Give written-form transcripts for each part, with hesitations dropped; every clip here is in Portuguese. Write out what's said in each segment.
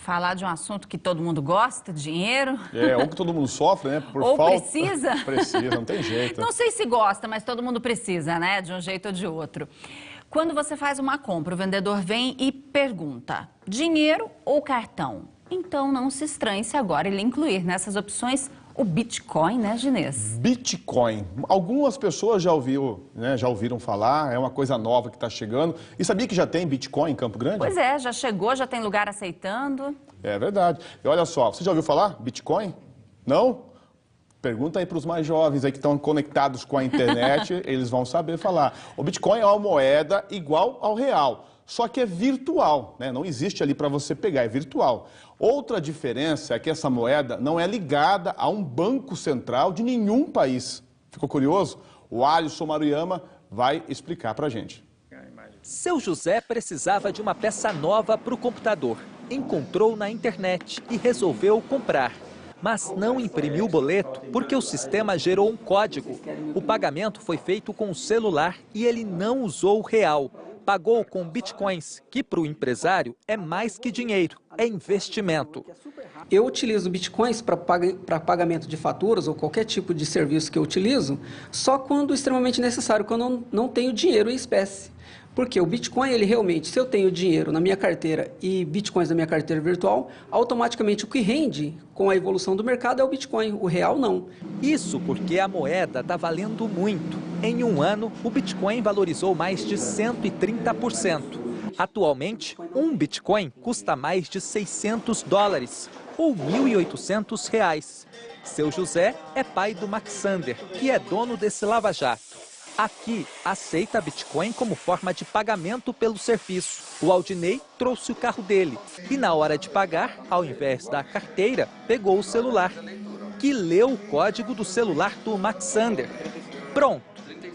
Falar de um assunto que todo mundo gosta, dinheiro. Ou que todo mundo sofre, né? Por ou falta. Precisa. Precisa, não tem jeito. Não sei se gosta, mas todo mundo precisa, né? De um jeito ou de outro. Quando você faz uma compra, o vendedor vem e pergunta: dinheiro ou cartão? Então não se estranhe se agora ele incluir nessas opções o Bitcoin, né, Ginês? Bitcoin. Algumas pessoas já ouviram falar, é uma coisa nova que está chegando. E sabia que já tem Bitcoin em Campo Grande? Pois é, já chegou, já tem lugar aceitando. É verdade. E olha só, você já ouviu falar Bitcoin? Não? Pergunta aí para os mais jovens aí que estão conectados com a internet, eles vão saber falar. O Bitcoin é uma moeda igual ao real, só que é virtual, né? Não existe ali para você pegar, é virtual. Outra diferença é que essa moeda não é ligada a um banco central de nenhum país. Ficou curioso? O Alisson Maruyama vai explicar para a gente. Seu José precisava de uma peça nova para o computador. Encontrou na internet e resolveu comprar. Mas não imprimiu o boleto porque o sistema gerou um código. O pagamento foi feito com o celular e ele não usou o real. Pagou com bitcoins, que para o empresário é mais que dinheiro, é investimento. Eu utilizo bitcoins para pagamento de faturas ou qualquer tipo de serviço que eu utilizo, só quando extremamente necessário, quando eu não tenho dinheiro em espécie. Porque o Bitcoin, ele realmente, se eu tenho dinheiro na minha carteira e Bitcoins na minha carteira virtual, automaticamente o que rende com a evolução do mercado é o Bitcoin, o real não. Isso porque a moeda está valendo muito. Em um ano, o Bitcoin valorizou mais de 130%. Atualmente, um Bitcoin custa mais de $600, ou R$1.800. Seu José é pai do Maxander, que é dono desse lava-jato. Aqui, aceita Bitcoin como forma de pagamento pelo serviço. O Aldinei trouxe o carro dele e, na hora de pagar, ao invés da carteira, pegou o celular, que leu o código do celular do Maxander. Pronto!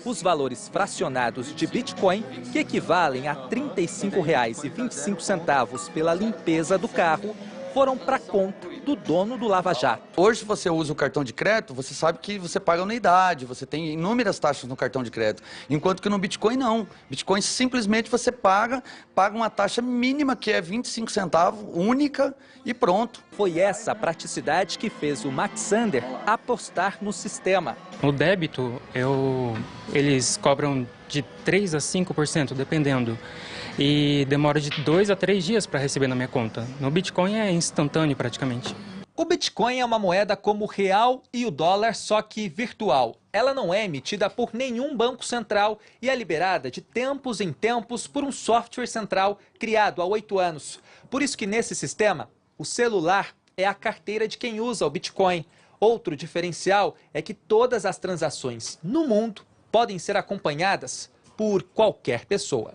Os valores fracionados de Bitcoin, que equivalem a R$ 35,25 pela limpeza do carro, foram para a conta do dono do Lava Jato. Hoje, se você usa o cartão de crédito, você sabe que você paga anuidade, você tem inúmeras taxas no cartão de crédito. Enquanto que no Bitcoin, não. Bitcoin, simplesmente você paga uma taxa mínima, que é 25 centavos, única, e pronto. Foi essa praticidade que fez o Maxander apostar no sistema. O débito, eles cobram de 3% a 5%, dependendo. E demora de 2 a 3 dias para receber na minha conta. No Bitcoin é instantâneo praticamente. O Bitcoin é uma moeda como o real e o dólar, só que virtual. Ela não é emitida por nenhum banco central e é liberada de tempos em tempos por um software central criado há 8 anos. Por isso que nesse sistema, o celular é a carteira de quem usa o Bitcoin. Outro diferencial é que todas as transações no mundo podem ser acompanhadas por qualquer pessoa.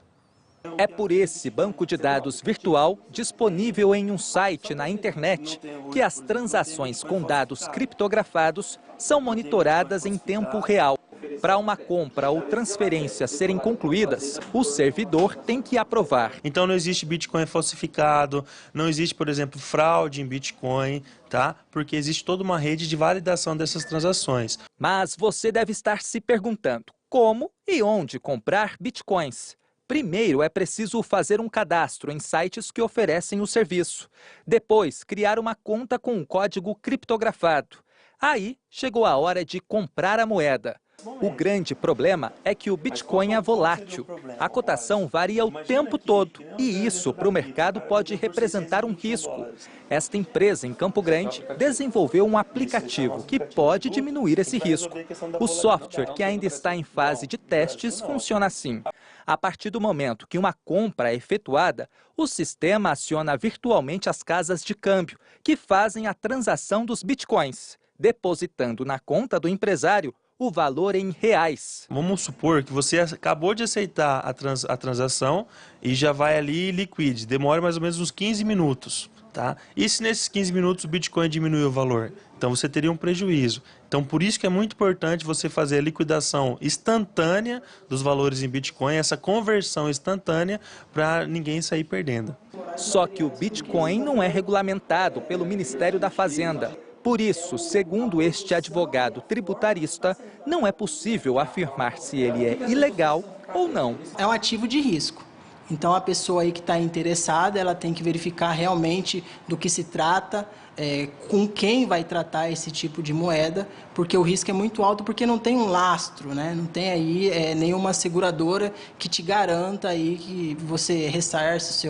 É por esse banco de dados virtual, disponível em um site na internet, que as transações com dados criptografados são monitoradas em tempo real. Para uma compra ou transferência serem concluídas, o servidor tem que aprovar. Então não existe Bitcoin falsificado, não existe, por exemplo, fraude em Bitcoin, tá? Porque existe toda uma rede de validação dessas transações. Mas você deve estar se perguntando como e onde comprar Bitcoins. Primeiro, é preciso fazer um cadastro em sites que oferecem o serviço. Depois, criar uma conta com um código criptografado. Aí, chegou a hora de comprar a moeda. O grande problema é que o Bitcoin é volátil. A cotação varia o tempo todo e isso, para o mercado, pode representar um risco. Esta empresa, em Campo Grande, desenvolveu um aplicativo que pode diminuir esse risco. O software, que ainda está em fase de testes, funciona assim. A partir do momento que uma compra é efetuada, o sistema aciona virtualmente as casas de câmbio, que fazem a transação dos bitcoins, depositando na conta do empresário o valor em reais. Vamos supor que você acabou de aceitar a transação e já vai ali e liquide. Demora mais ou menos uns 15 minutos. Tá? E se nesses 15 minutos o Bitcoin diminuiu o valor? Então você teria um prejuízo. Então por isso que é muito importante você fazer a liquidação instantânea dos valores em Bitcoin, essa conversão instantânea para ninguém sair perdendo. Só que o Bitcoin não é regulamentado pelo Ministério da Fazenda. Por isso, segundo este advogado tributarista, não é possível afirmar se ele é ilegal ou não. É um ativo de risco. Então, a pessoa aí que está interessada, ela tem que verificar realmente do que se trata, com quem vai tratar esse tipo de moeda, porque o risco é muito alto, porque não tem um lastro, né? Não tem aí nenhuma seguradora que te garanta aí que você ressarce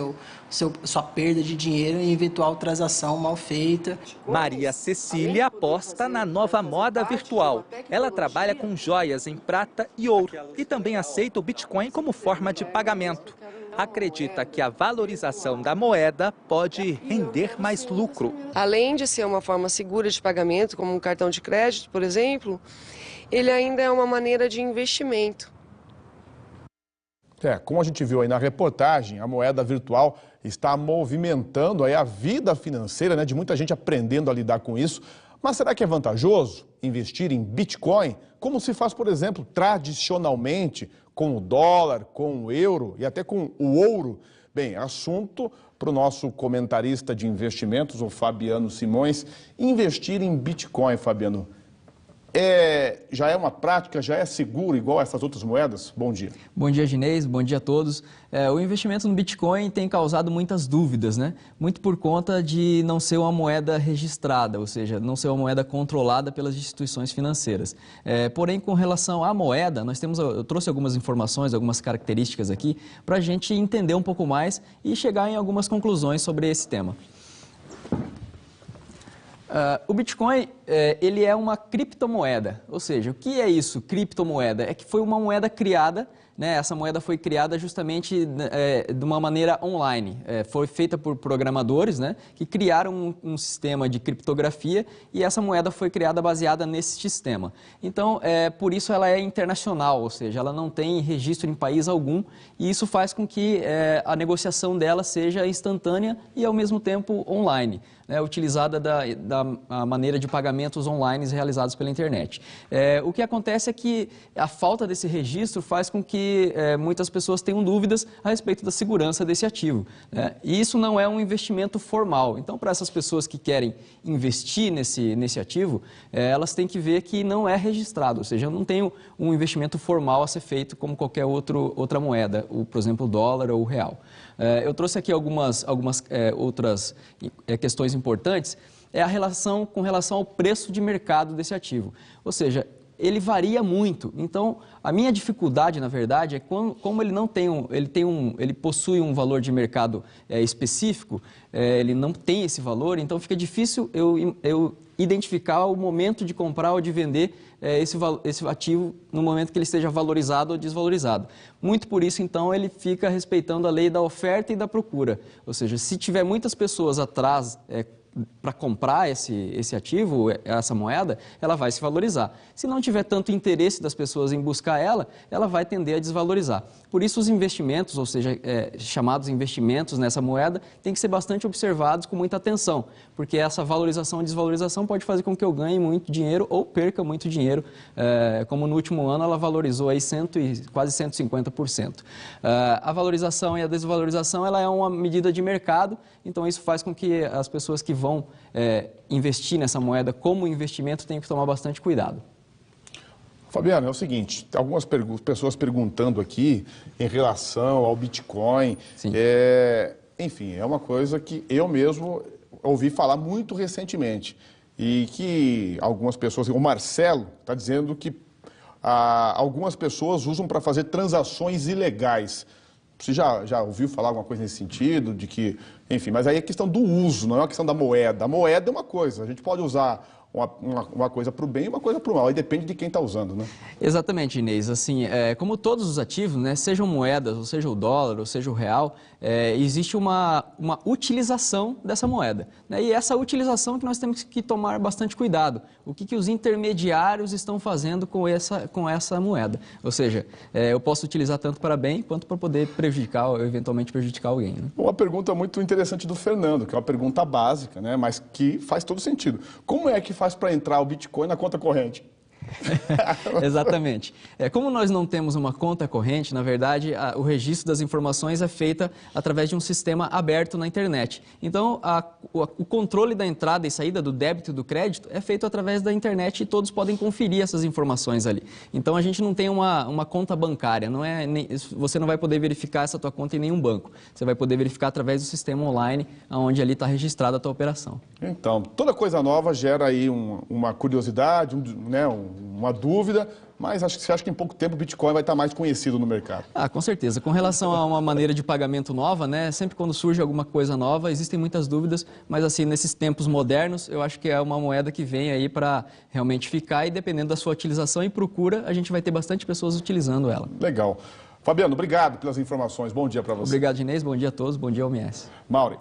sua perda de dinheiro em eventual transação mal feita. Maria Cecília aposta na nova moda virtual. Ela trabalha com joias em prata e ouro e também aceita o Bitcoin como forma de pagamento. Acredita que a valorização da moeda pode render mais lucro. Além de ser uma forma segura de pagamento, como um cartão de crédito, por exemplo, ele ainda é uma maneira de investimento. Como a gente viu aí na reportagem, a moeda virtual está movimentando aí a vida financeira, né, de muita gente aprendendo a lidar com isso. Mas será que é vantajoso investir em Bitcoin, como se faz, por exemplo, tradicionalmente, com o dólar, com o euro e até com o ouro? Bem, assunto para o nosso comentarista de investimentos, o Fabiano Simões. Investir em Bitcoin, Fabiano, já é uma prática, já é seguro igual a essas outras moedas? Bom dia. Bom dia, Ginês. Bom dia a todos. O investimento no Bitcoin tem causado muitas dúvidas, né? Muito por conta de não ser uma moeda registrada, ou seja, não ser uma moeda controlada pelas instituições financeiras. Porém, com relação à moeda, eu trouxe algumas informações, algumas características aqui, para a gente entender um pouco mais e chegar em algumas conclusões sobre esse tema. O Bitcoin, ele é uma criptomoeda, ou seja, o que é isso, criptomoeda? É que foi uma moeda criada, né? Essa moeda foi criada justamente de uma maneira online, foi feita por programadores, né, que criaram um sistema de criptografia e essa moeda foi criada baseada nesse sistema. Então, por isso ela é internacional, ou seja, ela não tem registro em país algum e isso faz com que a negociação dela seja instantânea e ao mesmo tempo online. Utilizada da maneira de pagamentos online realizados pela internet. O que acontece é que a falta desse registro faz com que muitas pessoas tenham dúvidas a respeito da segurança desse ativo. E isso não é um investimento formal. Então, para essas pessoas que querem investir nesse ativo, elas têm que ver que não é registrado, ou seja, eu não tenho um investimento formal a ser feito como qualquer outra moeda, por exemplo, o dólar ou o real. Eu trouxe aqui algumas outras questões importantes, com relação ao preço de mercado desse ativo. Ou seja, ele varia muito. Então, a minha dificuldade, na verdade, é como ele possui um valor de mercado específico, ele não tem esse valor, então fica difícil eu identificar o momento de comprar ou de vender esse ativo no momento que ele esteja valorizado ou desvalorizado. Muito por isso, então, ele fica respeitando a lei da oferta e da procura. Ou seja, se tiver muitas pessoas atrás para comprar esse ativo, essa moeda, ela vai se valorizar. Se não tiver tanto interesse das pessoas em buscar ela vai tender a desvalorizar. Por isso, os investimentos, ou seja, chamados investimentos nessa moeda, têm que ser bastante observados com muita atenção, porque essa valorização e desvalorização pode fazer com que eu ganhe muito dinheiro ou perca muito dinheiro, como no último ano ela valorizou aí quase 150%. A valorização e a desvalorização ela é uma medida de mercado, então isso faz com que as pessoas que vão investir nessa moeda como investimento tenham que tomar bastante cuidado. Fabiano, é o seguinte, tem algumas pessoas perguntando aqui em relação ao Bitcoin. Enfim, é uma coisa que eu mesmo ouvi falar muito recentemente e que algumas pessoas, o Marcelo está dizendo que algumas pessoas usam para fazer transações ilegais. Você já ouviu falar alguma coisa nesse sentido? De que, enfim, mas aí é questão do uso, não é uma questão da moeda. A moeda é uma coisa, a gente pode usar uma coisa para o bem e uma coisa para o mal, aí depende de quem está usando, né? Exatamente, Inês. Assim, como todos os ativos, né, sejam moedas, ou seja o dólar, ou seja o real, existe uma utilização dessa moeda, né? E essa utilização que nós temos que tomar bastante cuidado. O que os intermediários estão fazendo com essa moeda? Ou seja, eu posso utilizar tanto para bem quanto para poder prejudicar ou eventualmente prejudicar alguém, né? Uma pergunta muito interessante do Fernando, que é uma pergunta básica, né, mas que faz todo sentido. Como é que faz para entrar o Bitcoin na conta corrente? Exatamente. Como nós não temos uma conta corrente, na verdade, o registro das informações é feito através de um sistema aberto na internet. Então, o controle da entrada e saída do débito e do crédito é feito através da internet e todos podem conferir essas informações ali. Então, a gente não tem uma conta bancária, você não vai poder verificar essa tua conta em nenhum banco. Você vai poder verificar através do sistema online, onde ali está registrada a tua operação. Então, toda coisa nova gera aí uma curiosidade, uma dúvida, mas você acha que em pouco tempo o Bitcoin vai estar mais conhecido no mercado? Com certeza. Com relação a uma maneira de pagamento nova, sempre quando surge alguma coisa nova, existem muitas dúvidas, mas assim, nesses tempos modernos, eu acho que é uma moeda que vem aí para realmente ficar e dependendo da sua utilização e procura, a gente vai ter bastante pessoas utilizando ela. Legal. Fabiano, obrigado pelas informações. Bom dia para você. Obrigado, Inês. Bom dia a todos. Bom dia, OMS. Mauri.